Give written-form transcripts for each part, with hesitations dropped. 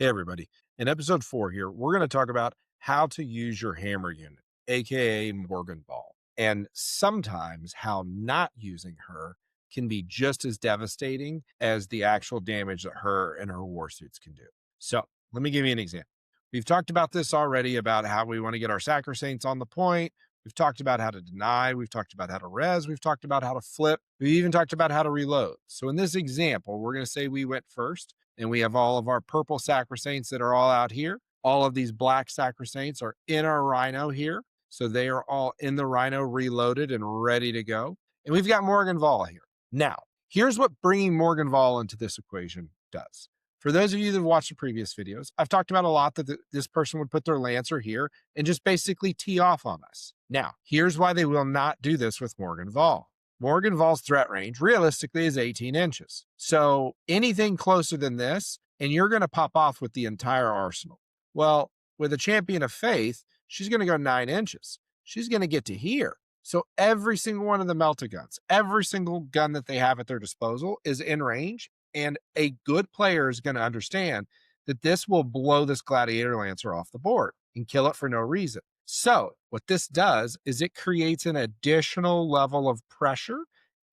Hey, everybody. In episode 4 here, we're going to talk about how to use your hammer unit, aka Morvenn Vahl, and sometimes how not using her can be just as devastating as the actual damage that her and her war suits can do. So let me give you an example. We've talked about this already about how we want to get our Sacrosancts on the point. We've talked about how to deny. We've talked about how to res. We've talked about how to flip. We even talked about how to reload. So in this example, we're going to say we went first and we have all of our purple Sacrosancts that are all out here. All of these black Sacrosancts are in our Rhino here. So they are all in the Rhino reloaded and ready to go. And we've got Morvenn Vahl here. Now, here's what bringing Morvenn Vahl into this equation does. For those of you that have watched the previous videos, I've talked about a lot that this person would put their Lancer here and just basically tee off on us. Now, here's why they will not do this with Morvenn Vahl. Morvenn Vahl's threat range realistically is 18 inches. So anything closer than this, and you're going to pop off with the entire arsenal. Well, with a Champion of Faith, she's going to go 9 inches. She's going to get to here. So every single one of the melta-guns, every single gun that they have at their disposal is in range. And a good player is going to understand that this will blow this Gladiator Lancer off the board and kill it for no reason. So what this does is it creates an additional level of pressure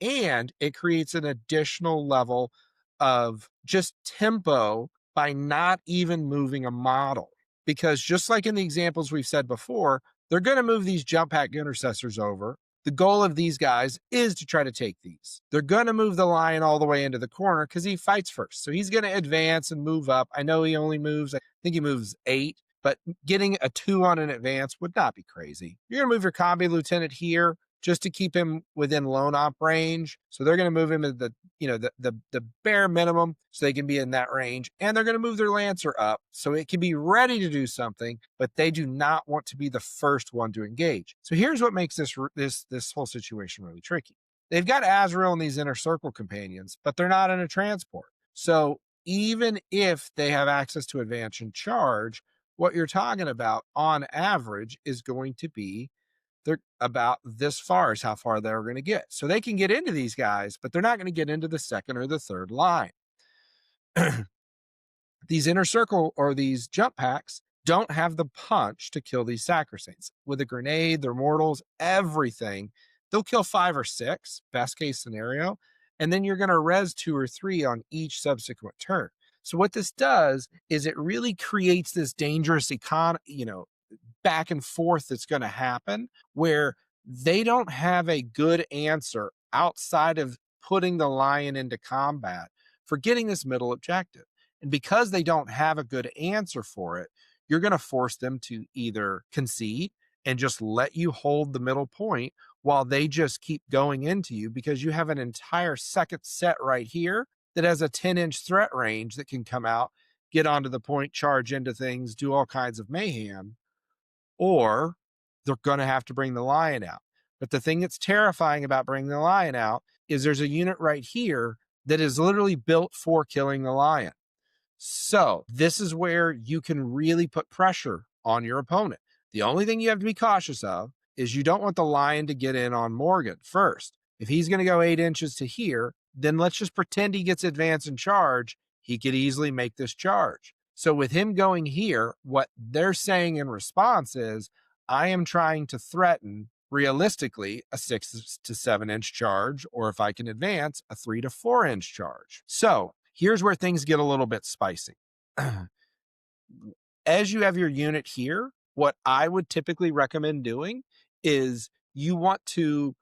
and it creates an additional level of just tempo by not even moving a model. Because just like in the examples we've said before, they're going to move these jump pack intercessors over. The goal of these guys is to try to take these. They're going to move the lion all the way into the corner because he fights first. So he's going to advance and move up. I know he only moves, I think he moves 8, but getting a 2 on an advance would not be crazy. You're going to move your combi lieutenant here just to keep him within lone op range. So they're going to move him at the bare minimum so they can be in that range. And they're going to move their Lancer up so it can be ready to do something, but they do not want to be the first one to engage. So here's what makes this whole situation really tricky. They've got Azrael and these inner circle companions, but they're not in a transport. So even if they have access to advance and charge, what you're talking about on average is going to be they're about this far is how far they're going to get. So they can get into these guys, but they're not going to get into the second or the third line. These inner circle or these jump packs don't have the punch to kill these Sacrosancts. With a grenade, their mortals, everything, they'll kill 5 or 6, best case scenario. And then you're going to res 2 or 3 on each subsequent turn. So what this does is it really creates this dangerous back and forth that's going to happen where they don't have a good answer outside of putting the lion into combat for getting this middle objective. And because they don't have a good answer for it, you're going to force them to either concede and just let you hold the middle point while they just keep going into you because you have an entire second set right here that has a 10-inch threat range that can come out, get onto the point, charge into things, do all kinds of mayhem. Or they're going to have to bring the lion out. But the thing that's terrifying about bringing the lion out is there's a unit right here that is literally built for killing the lion. So this is where you can really put pressure on your opponent. The only thing you have to be cautious of is you don't want the lion to get in on Morgan first. If he's going to go 8 inches to here, then let's just pretend he gets advance and charge. He could easily make this charge. So with him going here, what they're saying in response is, I am trying to threaten realistically a 6 to 7 inch charge, or if I can advance, a 3 to 4 inch charge. So here's where things get a little bit spicy. As you have your unit here, what I would typically recommend doing is you want to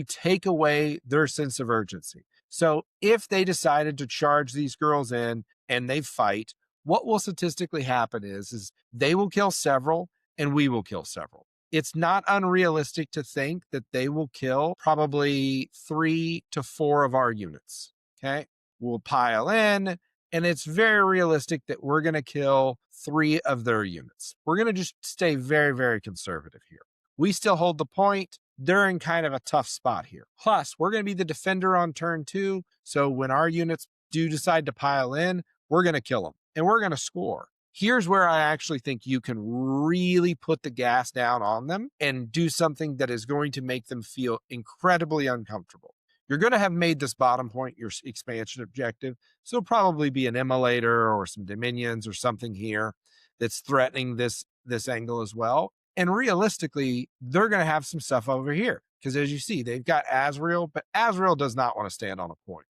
take away their sense of urgency. So if they decided to charge these girls in and they fight, what will statistically happen is they will kill several and we will kill several. It's not unrealistic to think that they will kill probably 3 to 4 of our units. Okay. We'll pile in and it's very realistic that we're going to kill 3 of their units. We're going to just stay very, very conservative here. We still hold the point. They're in kind of a tough spot here. Plus, we're going to be the defender on turn 2. So when our units do decide to pile in, we're going to kill them and we're going to score. Here's where I actually think you can really put the gas down on them and do something that is going to make them feel incredibly uncomfortable. You're going to have made this bottom point your expansion objective. So it'll probably be an immolator or some dominions or something here that's threatening this angle as well. And realistically, they're going to have some stuff over here because as you see, they've got Azrael, but Azrael does not want to stand on a point.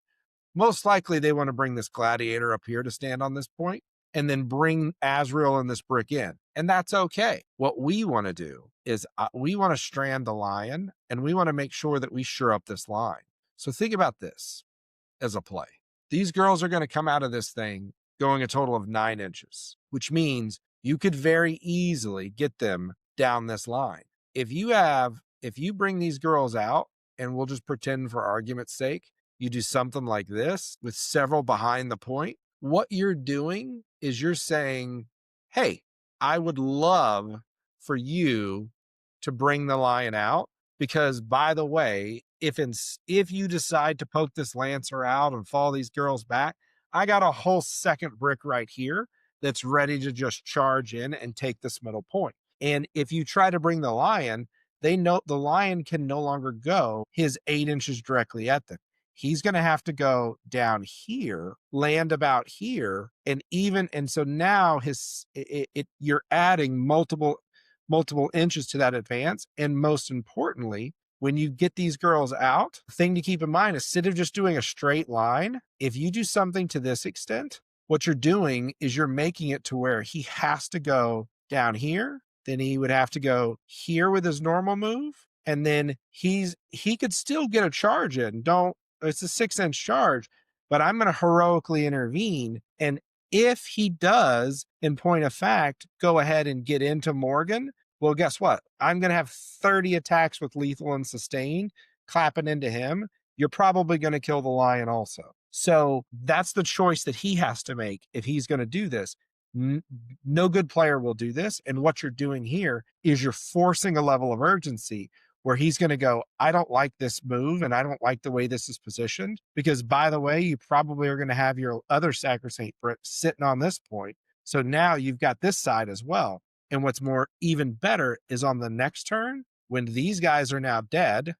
Most likely they want to bring this gladiator up here to stand on this point and then bring Azrael and this brick in. And that's okay. What we want to do is we want to strand the lion and we want to make sure that we shore up this line. So think about this as a play. These girls are going to come out of this thing going a total of 9 inches, which means you could very easily get them down this line. If you bring these girls out, and we'll just pretend for argument's sake, you do something like this with several behind the point, what you're doing is you're saying, hey, I would love for you to bring the lion out because, by the way, if you decide to poke this lancer out and fall these girls back, I got a whole second brick right here that's ready to just charge in and take this middle point. And if you try to bring the lion, they know the lion can no longer go his 8 inches directly at them. He's going to have to go down here, land about here, and so now you're adding multiple inches to that advance. And most importantly, when you get these girls out, the thing to keep in mind is instead of just doing a straight line, if you do something to this extent, what you're doing is you're making it to where he has to go down here, then he would have to go here with his normal move, and then he could still get a charge in. It's a 6-inch charge, but I'm going to heroically intervene. And if he does, in point of fact, go ahead and get into Morgan, well, guess what? I'm going to have 30 attacks with lethal and sustained clapping into him. You're probably going to kill the lion also. So that's the choice that he has to make if he's going to do this. No good player will do this. And what you're doing here is you're forcing a level of urgency where he's going to go, I don't like this move and I don't like the way this is positioned. Because by the way, you probably are going to have your other Sacrosanct Brit sitting on this point. So now you've got this side as well. And what's more, even better is on the next turn, when these guys are now dead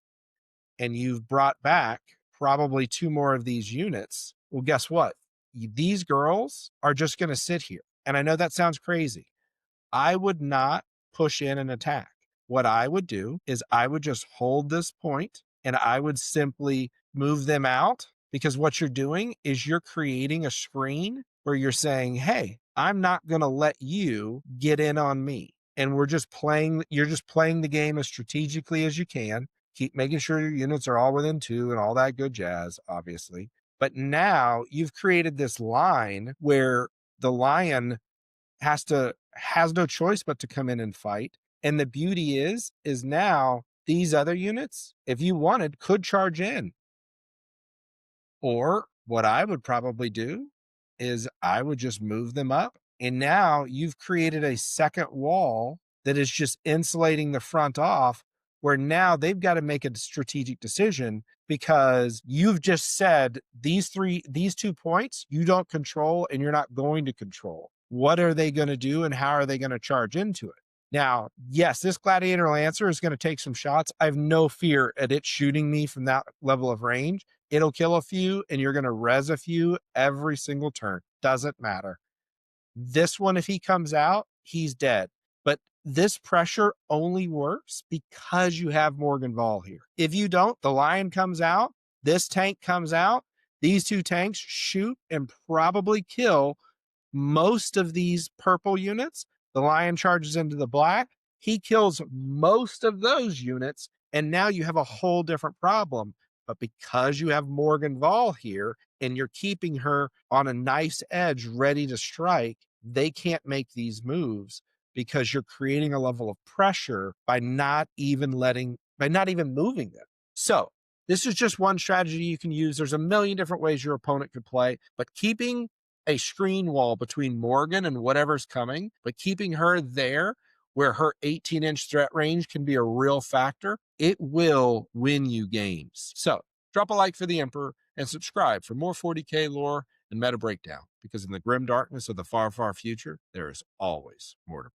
and you've brought back probably 2 more of these units, well, guess what? These girls are just going to sit here. And I know that sounds crazy. I would not push in an attack. What I would do is I would just hold this point and I would simply move them out, because what you're doing is you're creating a screen where you're saying, hey, I'm not going to let you get in on me. And you're just playing the game as strategically as you can. Keep making sure your units are all within 2 and all that good jazz, obviously. But now you've created this line where the lion has no choice but to come in and fight. And the beauty is now these other units, if you wanted, could charge in. Or what I would probably do is I would just move them up. And now you've created a second wall that is just insulating the front off, where now they've got to make a strategic decision because you've just said these 2 points you don't control and you're not going to control. What are they going to do and how are they going to charge into it? Now, yes, this Gladiator Lancer is going to take some shots. I have no fear at it shooting me from that level of range. It'll kill a few and you're going to res a few every single turn. Doesn't matter. This one, if he comes out, he's dead. But this pressure only works because you have Morvenn Vahl here. If you don't, the lion comes out, this tank comes out, these 2 tanks shoot and probably kill most of these purple units. The lion charges into the black. He kills most of those units. And now you have a whole different problem. But because you have Morvenn Vahl here and you're keeping her on a nice edge ready to strike, they can't make these moves because you're creating a level of pressure by not even moving them. So this is just one strategy you can use. There's a million different ways your opponent could play, but keeping a screen wall between Morgan and whatever's coming, but keeping her there where her 18-inch threat range can be a real factor, it will win you games. So drop a like for the Emperor and subscribe for more 40K lore and meta breakdown, because in the grim darkness of the far, far future, there is always more to